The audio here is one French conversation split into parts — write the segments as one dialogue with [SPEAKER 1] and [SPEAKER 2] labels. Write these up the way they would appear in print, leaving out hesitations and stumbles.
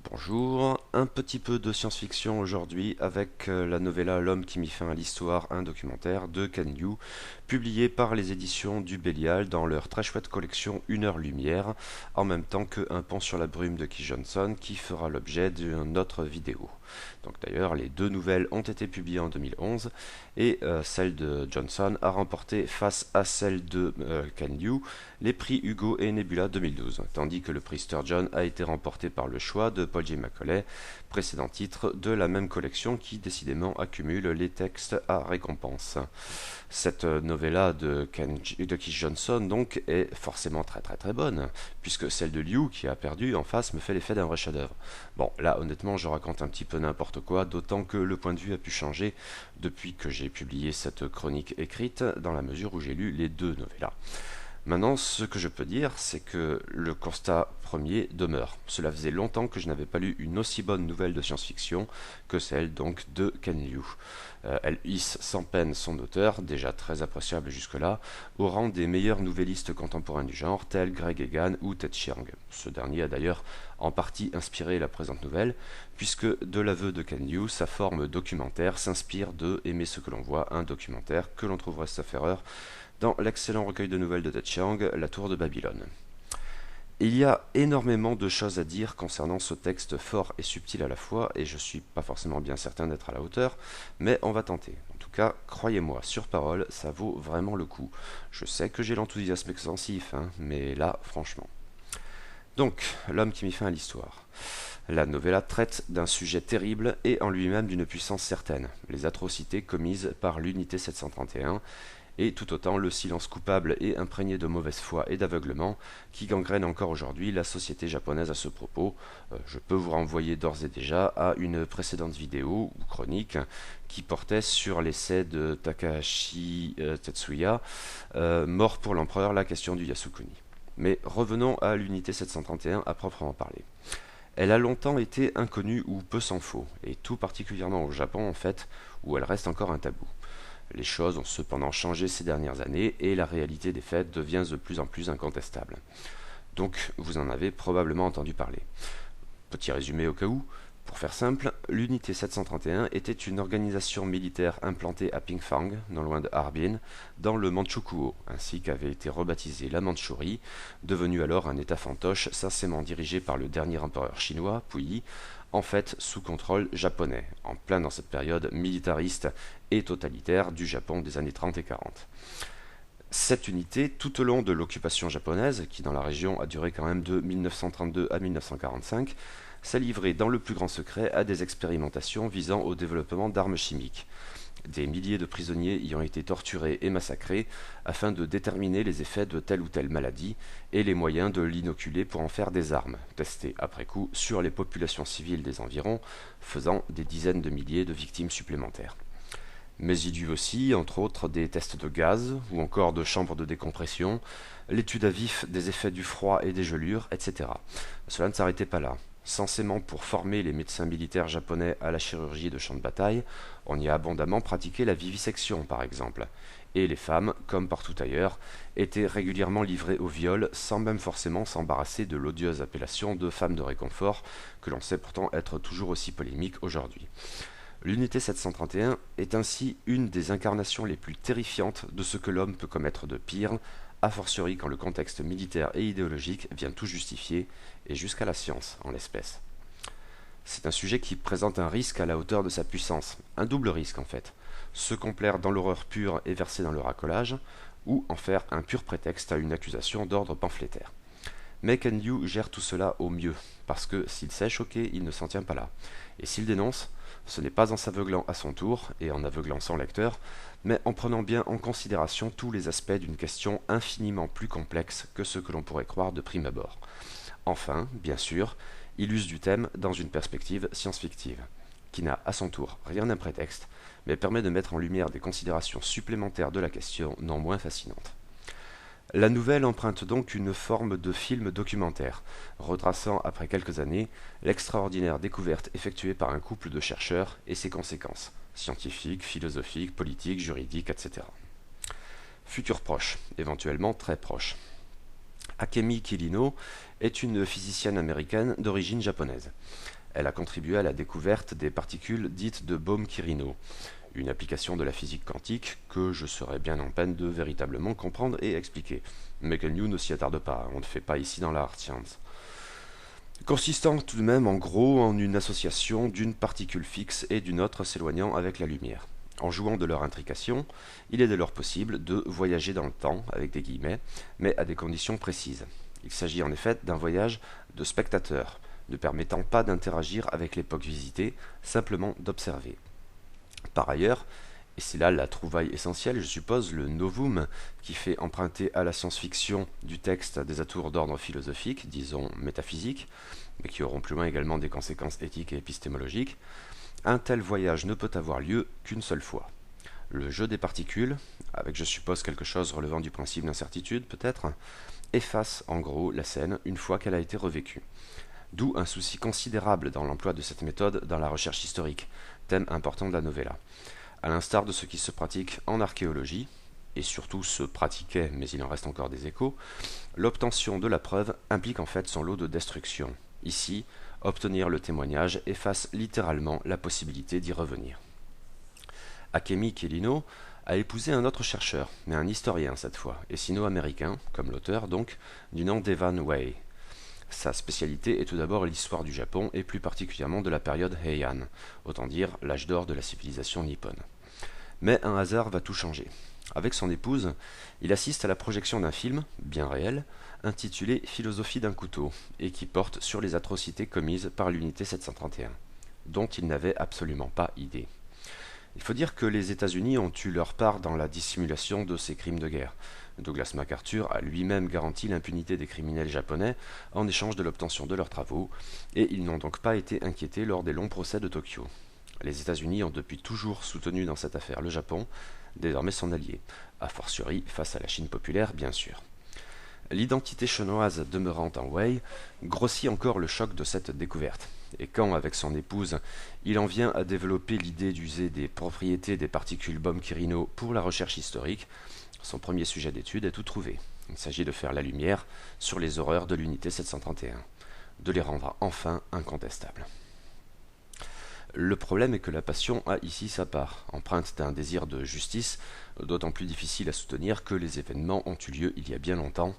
[SPEAKER 1] Bonjour, un petit peu de science-fiction aujourd'hui avec la novella L'homme qui mit fin à l'histoire, un documentaire de Ken Liu, publié par les éditions du Bélial dans leur très chouette collection Une heure lumière, en même temps que Un pont sur la brume de Keith Johnson qui fera l'objet d'une autre vidéo. Donc d'ailleurs, les deux nouvelles ont été publiées en 2011 et celle de Johnson a remporté face à celle de Ken Liu les prix Hugo et Nebula 2012, tandis que le prix Sturgeon a été remporté par Le Choix de Paul J. Macaulay, précédent titre de la même collection qui décidément accumule les textes à récompense. Cette novella de Keith Johnson donc est forcément très bonne, puisque celle de Liu qui a perdu en face me fait l'effet d'un vrai chef-d'œuvre. Bon, là honnêtement je raconte un petit peu n'importe quoi, d'autant que le point de vue a pu changer depuis que j'ai publié cette chronique écrite, dans la mesure où j'ai lu les deux novellas. Maintenant, ce que je peux dire, c'est que le constat premier demeure. Cela faisait longtemps que je n'avais pas lu une aussi bonne nouvelle de science-fiction que celle donc de Ken Liu. Elle hisse sans peine son auteur, déjà très appréciable jusque-là, au rang des meilleurs nouvellistes contemporains du genre, tels Greg Egan ou Ted Chiang. Ce dernier a d'ailleurs en partie inspiré la présente nouvelle, puisque de l'aveu de Ken Liu, sa forme documentaire s'inspire de Aimer ce que l'on voit, un documentaire que l'on trouverait sauf erreur dans l'excellent recueil de nouvelles de Ted Chiang, La Tour de Babylone. Il y a énormément de choses à dire concernant ce texte fort et subtil à la fois, et je suis pas forcément bien certain d'être à la hauteur, mais on va tenter. En tout cas, croyez-moi, sur parole, ça vaut vraiment le coup. Je sais que j'ai l'enthousiasme extensif, mais là, franchement. Donc, L'homme qui mit fin à l'histoire. La novella traite d'un sujet terrible et en lui-même d'une puissance certaine, les atrocités commises par l'unité 731, et tout autant le silence coupable et imprégné de mauvaise foi et d'aveuglement qui gangrène encore aujourd'hui la société japonaise à ce propos. Je peux vous renvoyer d'ores et déjà à une précédente vidéo ou chronique qui portait sur l'essai de Takahashi Tetsuya, Mort pour l'empereur, la question du Yasukuni. Mais revenons à l'unité 731 à proprement parler. Elle a longtemps été inconnue ou peu s'en faut, et tout particulièrement au Japon en fait, où elle reste encore un tabou. Les choses ont cependant changé ces dernières années et la réalité des faits devient de plus en plus incontestable. Donc vous en avez probablement entendu parler. Petit résumé au cas où, pour faire simple, l'unité 731 était une organisation militaire implantée à Pingfang, non loin de Harbin, dans le Manchukuo, ainsi qu'avait été rebaptisée la Mandchourie, devenue alors un état fantoche censément dirigé par le dernier empereur chinois, Puyi, en fait sous contrôle japonais, en plein dans cette période militariste et totalitaire du Japon des années 30 et 40. Cette unité, tout au long de l'occupation japonaise, qui dans la région a duré quand même de 1932 à 1945, s'est livrée dans le plus grand secret à des expérimentations visant au développement d'armes chimiques. Des milliers de prisonniers y ont été torturés et massacrés afin de déterminer les effets de telle ou telle maladie et les moyens de l'inoculer pour en faire des armes, testées après coup sur les populations civiles des environs, faisant des dizaines de milliers de victimes supplémentaires. Mais il y eut aussi, entre autres, des tests de gaz ou encore de chambres de décompression, l'étude à vif des effets du froid et des gelures, etc. Cela ne s'arrêtait pas là. Censément pour former les médecins militaires japonais à la chirurgie de champ de bataille, on y a abondamment pratiqué la vivisection par exemple, et les femmes, comme partout ailleurs, étaient régulièrement livrées au viol sans même forcément s'embarrasser de l'odieuse appellation de femmes de réconfort, que l'on sait pourtant être toujours aussi polémique aujourd'hui. L'unité 731 est ainsi une des incarnations les plus terrifiantes de ce que l'homme peut commettre de pire, a fortiori quand le contexte militaire et idéologique vient tout justifier, et jusqu'à la science en l'espèce. C'est un sujet qui présente un risque à la hauteur de sa puissance, un double risque en fait, se complaire dans l'horreur pure et verser dans le racolage, ou en faire un pur prétexte à une accusation d'ordre pamphlétaire. Mais Ken Liu gère tout cela au mieux, parce que s'il sait choquer, il ne s'en tient pas là. Et s'il dénonce, ce n'est pas en s'aveuglant à son tour, et en aveuglant son lecteur, mais en prenant bien en considération tous les aspects d'une question infiniment plus complexe que ce que l'on pourrait croire de prime abord. Enfin, bien sûr, il use du thème dans une perspective science-fictive, qui n'a à son tour rien d'un prétexte, mais permet de mettre en lumière des considérations supplémentaires de la question non moins fascinantes. La nouvelle emprunte donc une forme de film documentaire, retraçant après quelques années l'extraordinaire découverte effectuée par un couple de chercheurs et ses conséquences, scientifiques, philosophiques, politiques, juridiques, etc. Futur proche, éventuellement très proche. Akemi Kirino est une physicienne américaine d'origine japonaise. Elle a contribué à la découverte des particules dites de Bohm-Kirino, une application de la physique quantique que je serais bien en peine de véritablement comprendre et expliquer. Mais Kenyu ne s'y attarde pas, on ne fait pas ici dans la hard science. Consistant tout de même en gros en une association d'une particule fixe et d'une autre s'éloignant avec la lumière. En jouant de leur intrication, il est dès lors possible de voyager dans le temps, avec des guillemets, mais à des conditions précises. Il s'agit en effet d'un voyage de spectateur, ne permettant pas d'interagir avec l'époque visitée, simplement d'observer. Par ailleurs, et c'est là la trouvaille essentielle, je suppose, le novum qui fait emprunter à la science-fiction du texte des atours d'ordre philosophique, disons métaphysique, mais qui auront plus loin également des conséquences éthiques et épistémologiques, un tel voyage ne peut avoir lieu qu'une seule fois. Le jeu des particules, avec je suppose quelque chose relevant du principe d'incertitude peut-être, efface en gros la scène une fois qu'elle a été revécue. D'où un souci considérable dans l'emploi de cette méthode dans la recherche historique, thème important de la novella. À l'instar de ce qui se pratique en archéologie, et surtout se pratiquait, mais il en reste encore des échos, l'obtention de la preuve implique en fait son lot de destruction. Ici, obtenir le témoignage efface littéralement la possibilité d'y revenir. Akemi Kirino a épousé un autre chercheur, mais un historien cette fois, et sino-américain, comme l'auteur donc, du nom d'Evan Wei. Sa spécialité est tout d'abord l'histoire du Japon et plus particulièrement de la période Heian, autant dire l'âge d'or de la civilisation nippone. Mais un hasard va tout changer. Avec son épouse, il assiste à la projection d'un film, bien réel, intitulé Philosophie d'un couteau, et qui porte sur les atrocités commises par l'unité 731, dont il n'avait absolument pas idée. Il faut dire que les États-Unis ont eu leur part dans la dissimulation de ces crimes de guerre. Douglas MacArthur a lui-même garanti l'impunité des criminels japonais en échange de l'obtention de leurs travaux, et ils n'ont donc pas été inquiétés lors des longs procès de Tokyo. Les États-Unis ont depuis toujours soutenu dans cette affaire le Japon, désormais son allié, a fortiori face à la Chine populaire bien sûr. L'identité chinoise demeurant en Wei grossit encore le choc de cette découverte. Et quand, avec son épouse, il en vient à développer l'idée d'user des propriétés des particules Bohm-Kirino pour la recherche historique, son premier sujet d'étude est tout trouvé. Il s'agit de faire la lumière sur les horreurs de l'unité 731, de les rendre enfin incontestables. Le problème est que la passion a ici sa part, empreinte d'un désir de justice, d'autant plus difficile à soutenir que les événements ont eu lieu il y a bien longtemps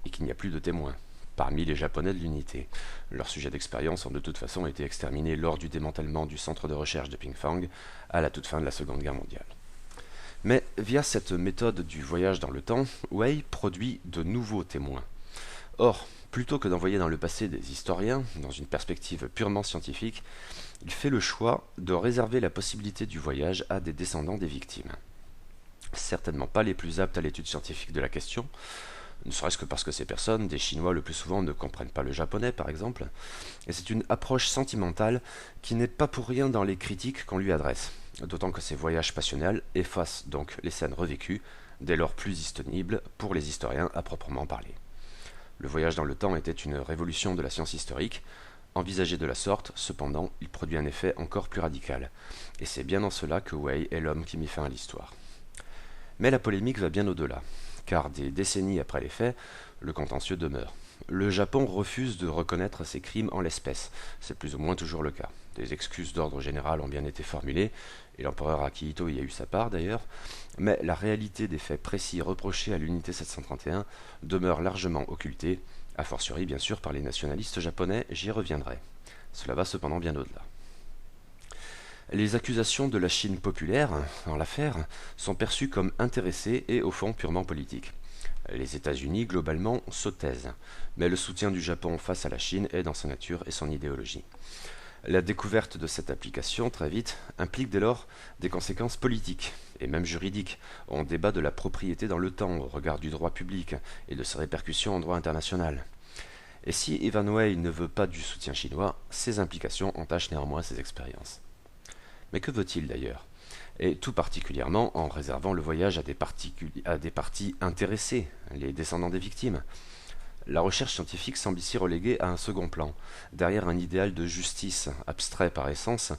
[SPEAKER 1] et qu'il n'y a plus de témoins. Parmi les Japonais de l'unité, leurs sujets d'expérience ont de toute façon été exterminés lors du démantèlement du centre de recherche de Pingfang à la toute fin de la Seconde Guerre mondiale. Mais via cette méthode du voyage dans le temps, Wei produit de nouveaux témoins. Or, plutôt que d'envoyer dans le passé des historiens, dans une perspective purement scientifique, il fait le choix de réserver la possibilité du voyage à des descendants des victimes. Certainement pas les plus aptes à l'étude scientifique de la question, ne serait-ce que parce que ces personnes, des Chinois le plus souvent, ne comprennent pas le japonais par exemple, et c'est une approche sentimentale qui n'est pas pour rien dans les critiques qu'on lui adresse, d'autant que ces voyages passionnels effacent donc les scènes revécues, dès lors plus disponibles pour les historiens à proprement parler. Le voyage dans le temps était une révolution de la science historique. Envisagé de la sorte, cependant, il produit un effet encore plus radical, et c'est bien en cela que Wei est l'homme qui mit fin à l'histoire. Mais la polémique va bien au-delà, car des décennies après les faits, le contentieux demeure. Le Japon refuse de reconnaître ces crimes en l'espèce, c'est plus ou moins toujours le cas. Des excuses d'ordre général ont bien été formulées, et l'empereur Akihito y a eu sa part d'ailleurs, mais la réalité des faits précis reprochés à l'unité 731 demeure largement occultée, a fortiori bien sûr par les nationalistes japonais, j'y reviendrai. Cela va cependant bien au-delà. Les accusations de la Chine populaire, dans l'affaire, sont perçues comme intéressées et au fond purement politiques. Les États-Unis, globalement, se taisent, mais le soutien du Japon face à la Chine est dans sa nature et son idéologie. La découverte de cette application, très vite, implique dès lors des conséquences politiques, et même juridiques. On débat de la propriété dans le temps, au regard du droit public, et de ses répercussions en droit international. Et si Evan Wei ne veut pas du soutien chinois, ces implications entachent néanmoins ses expériences. Mais que veut-il d'ailleurs? Et tout particulièrement en réservant le voyage à des parties intéressées, les descendants des victimes. La recherche scientifique semble ici reléguée à un second plan, derrière un idéal de justice, abstrait par essence,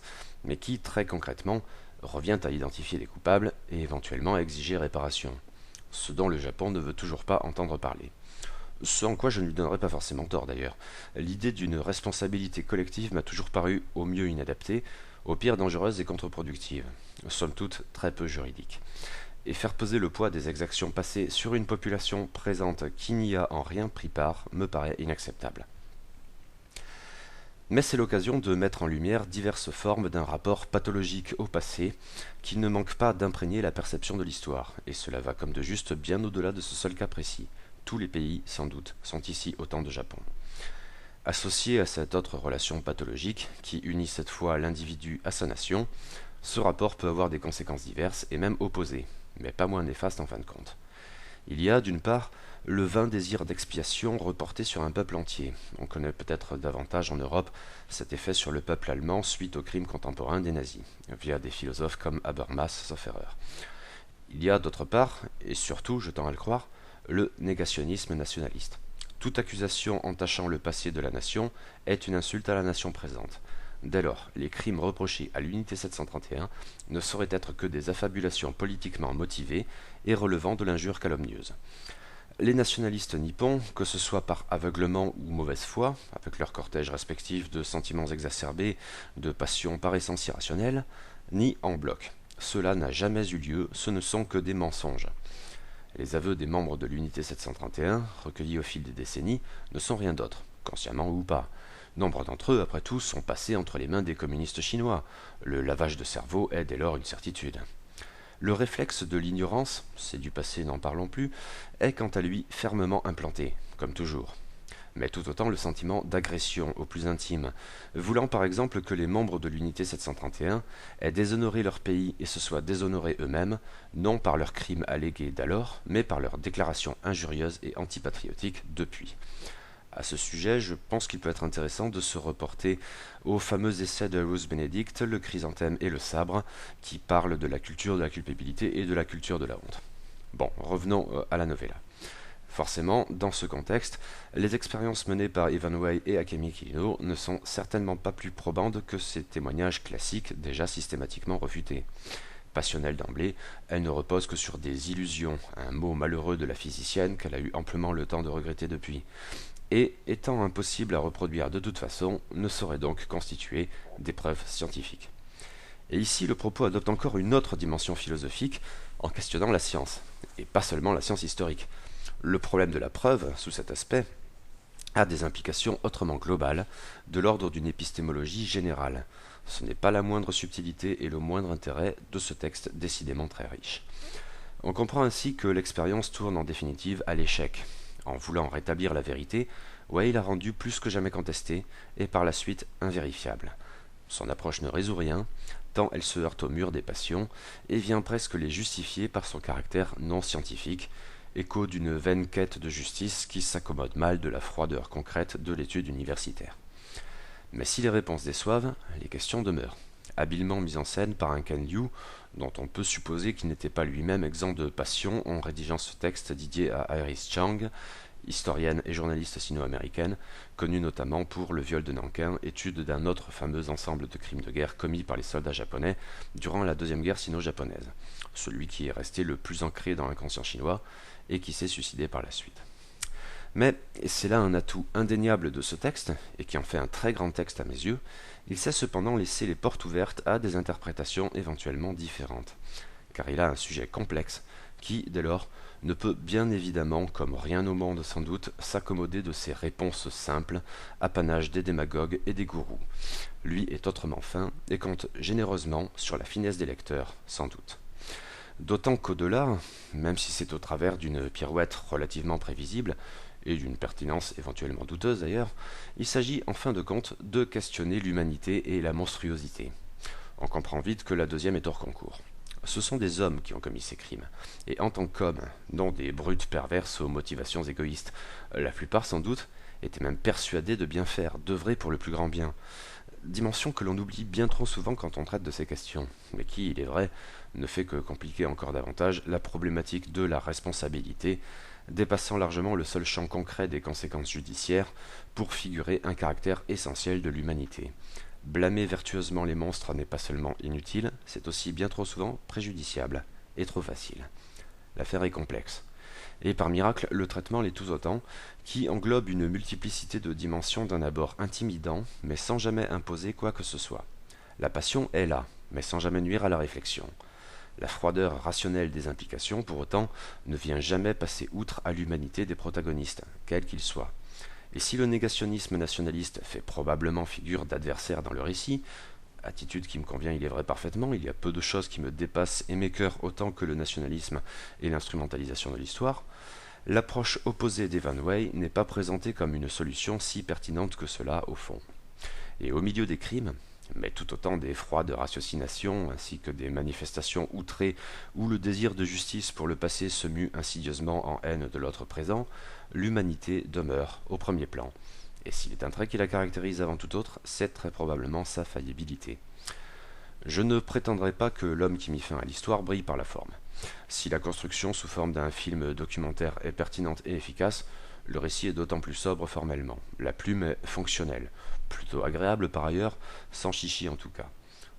[SPEAKER 1] mais qui, très concrètement, revient à identifier les coupables et éventuellement à exiger réparation, ce dont le Japon ne veut toujours pas entendre parler. Ce en quoi je ne lui donnerai pas forcément tort d'ailleurs. L'idée d'une responsabilité collective m'a toujours paru au mieux inadaptée, au pire dangereuse et contre-productive, somme toute très peu juridique. Et faire peser le poids des exactions passées sur une population présente qui n'y a en rien pris part me paraît inacceptable. Mais c'est l'occasion de mettre en lumière diverses formes d'un rapport pathologique au passé qui ne manque pas d'imprégner la perception de l'histoire, et cela va comme de juste bien au-delà de ce seul cas précis. Tous les pays, sans doute, sont ici autant de Japon. Associé à cette autre relation pathologique, qui unit cette fois l'individu à sa nation, ce rapport peut avoir des conséquences diverses et même opposées, mais pas moins néfastes en fin de compte. Il y a, d'une part, le vain désir d'expiation reporté sur un peuple entier. On connaît peut-être davantage en Europe cet effet sur le peuple allemand suite aux crimes contemporains des nazis, via des philosophes comme Habermas, sauf erreur. Il y a d'autre part, et surtout, je tends à le croire, le négationnisme nationaliste. Toute accusation entachant le passé de la nation est une insulte à la nation présente. Dès lors, les crimes reprochés à l'unité 731 ne sauraient être que des affabulations politiquement motivées et relevant de l'injure calomnieuse. Les nationalistes nippons, que ce soit par aveuglement ou mauvaise foi, avec leur cortège respectif de sentiments exacerbés, de passions par essence irrationnelles, nient en bloc. Cela n'a jamais eu lieu, ce ne sont que des mensonges. Les aveux des membres de l'unité 731, recueillis au fil des décennies, ne sont rien d'autre, consciemment ou pas. Nombre d'entre eux, après tout, sont passés entre les mains des communistes chinois. Le lavage de cerveau est dès lors une certitude. Le réflexe de l'ignorance, c'est du passé, n'en parlons plus, est quant à lui fermement implanté, comme toujours. Mais tout autant le sentiment d'agression au plus intime, voulant par exemple que les membres de l'unité 731 aient déshonoré leur pays et se soient déshonorés eux-mêmes, non par leurs crimes allégués d'alors, mais par leurs déclarations injurieuses et antipatriotiques depuis. À ce sujet, je pense qu'il peut être intéressant de se reporter au fameux essai de Ruth Benedict, Le chrysanthème et le sabre, qui parle de la culture de la culpabilité et de la culture de la honte. Bon, revenons à la novella. Forcément, dans ce contexte, les expériences menées par Ivan Way et Akemi Kirino ne sont certainement pas plus probantes que ces témoignages classiques déjà systématiquement refutés. Passionnelle d'emblée, elle ne repose que sur des illusions, un mot malheureux de la physicienne qu'elle a eu amplement le temps de regretter depuis, et, étant impossible à reproduire de toute façon, ne saurait donc constituer des preuves scientifiques. Et ici, le propos adopte encore une autre dimension philosophique en questionnant la science, et pas seulement la science historique. Le problème de la preuve, sous cet aspect, a des implications autrement globales, de l'ordre d'une épistémologie générale. Ce n'est pas la moindre subtilité et le moindre intérêt de ce texte décidément très riche. On comprend ainsi que l'expérience tourne en définitive à l'échec. En voulant rétablir la vérité, Way l'a rendue plus que jamais contestée et par la suite invérifiable. Son approche ne résout rien, tant elle se heurte au mur des passions et vient presque les justifier par son caractère non scientifique, écho d'une vaine quête de justice qui s'accommode mal de la froideur concrète de l'étude universitaire. Mais si les réponses déçoivent, les questions demeurent. Habilement mises en scène par un Ken Liu, dont on peut supposer qu'il n'était pas lui-même exempt de passion en rédigeant ce texte dédié à Iris Chang, historienne et journaliste sino-américaine, connue notamment pour le viol de Nankin, étude d'un autre fameux ensemble de crimes de guerre commis par les soldats japonais durant la Deuxième Guerre sino-japonaise, celui qui est resté le plus ancré dans l'inconscient chinois et qui s'est suicidé par la suite. Mais, et c'est là un atout indéniable de ce texte, et qui en fait un très grand texte à mes yeux, il sait cependant laisser les portes ouvertes à des interprétations éventuellement différentes, car il a un sujet complexe qui, dès lors, ne peut bien évidemment, comme rien au monde sans doute, s'accommoder de ces réponses simples, apanage des démagogues et des gourous. Lui est autrement fin et compte généreusement sur la finesse des lecteurs, sans doute. D'autant qu'au-delà, même si c'est au travers d'une pirouette relativement prévisible, et d'une pertinence éventuellement douteuse d'ailleurs, il s'agit en fin de compte de questionner l'humanité et la monstruosité. On comprend vite que la deuxième est hors concours. Ce sont des hommes qui ont commis ces crimes, et en tant qu'hommes, non des brutes perverses aux motivations égoïstes. La plupart, sans doute, étaient même persuadés de bien faire, d'œuvrer pour le plus grand bien. Dimension que l'on oublie bien trop souvent quand on traite de ces questions, mais qui, il est vrai, ne fait que compliquer encore davantage la problématique de la responsabilité, dépassant largement le seul champ concret des conséquences judiciaires pour figurer un caractère essentiel de l'humanité. Blâmer vertueusement les monstres n'est pas seulement inutile, c'est aussi bien trop souvent préjudiciable et trop facile. L'affaire est complexe, et par miracle le traitement l'est tout autant, qui englobe une multiplicité de dimensions d'un abord intimidant, mais sans jamais imposer quoi que ce soit. La passion est là, mais sans jamais nuire à la réflexion. La froideur rationnelle des implications, pour autant, ne vient jamais passer outre à l'humanité des protagonistes, quels qu'ils soient. Et si le négationnisme nationaliste fait probablement figure d'adversaire dans le récit, attitude qui me convient il est vrai parfaitement, il y a peu de choses qui me dépassent et m'écœurent autant que le nationalisme et l'instrumentalisation de l'histoire, l'approche opposée d'Evan Way n'est pas présentée comme une solution si pertinente que cela au fond. Et au milieu des crimes, mais tout autant des froides raciocinations ainsi que des manifestations outrées où le désir de justice pour le passé se mue insidieusement en haine de l'autre présent, l'humanité demeure au premier plan. Et s'il est un trait qui la caractérise avant tout autre, c'est très probablement sa faillibilité. Je ne prétendrai pas que L'homme qui mit fin à l'histoire brille par la forme. Si la construction sous forme d'un film documentaire est pertinente et efficace, le récit est d'autant plus sobre formellement. La plume est fonctionnelle, plutôt agréable par ailleurs, sans chichi en tout cas.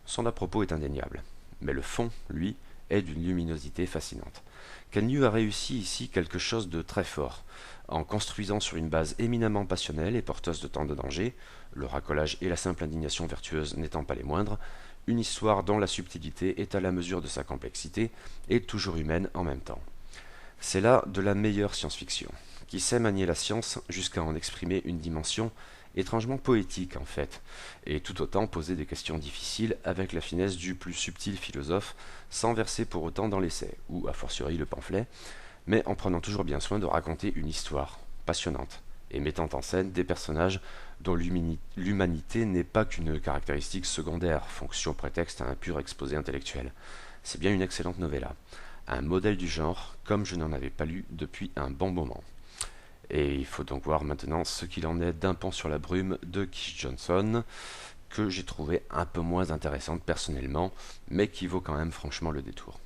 [SPEAKER 1] Son à-propos est indéniable. Mais le fond, lui, est d'une luminosité fascinante. Canyu a réussi ici quelque chose de très fort, en construisant sur une base éminemment passionnelle et porteuse de tant de dangers, le racolage et la simple indignation vertueuse n'étant pas les moindres, une histoire dont la subtilité est à la mesure de sa complexité et toujours humaine en même temps. C'est là de la meilleure science-fiction, qui sait manier la science jusqu'à en exprimer une dimension étrangement poétique en fait, et tout autant poser des questions difficiles avec la finesse du plus subtil philosophe, sans verser pour autant dans l'essai, ou a fortiori le pamphlet, mais en prenant toujours bien soin de raconter une histoire passionnante, et mettant en scène des personnages dont l'humanité n'est pas qu'une caractéristique secondaire, fonction prétexte à un pur exposé intellectuel. C'est bien une excellente novella, un modèle du genre, comme je n'en avais pas lu depuis un bon moment. Et il faut donc voir maintenant ce qu'il en est d'Un pont sur la brume de Keith Johnson, que j'ai trouvé un peu moins intéressante personnellement, mais qui vaut quand même franchement le détour.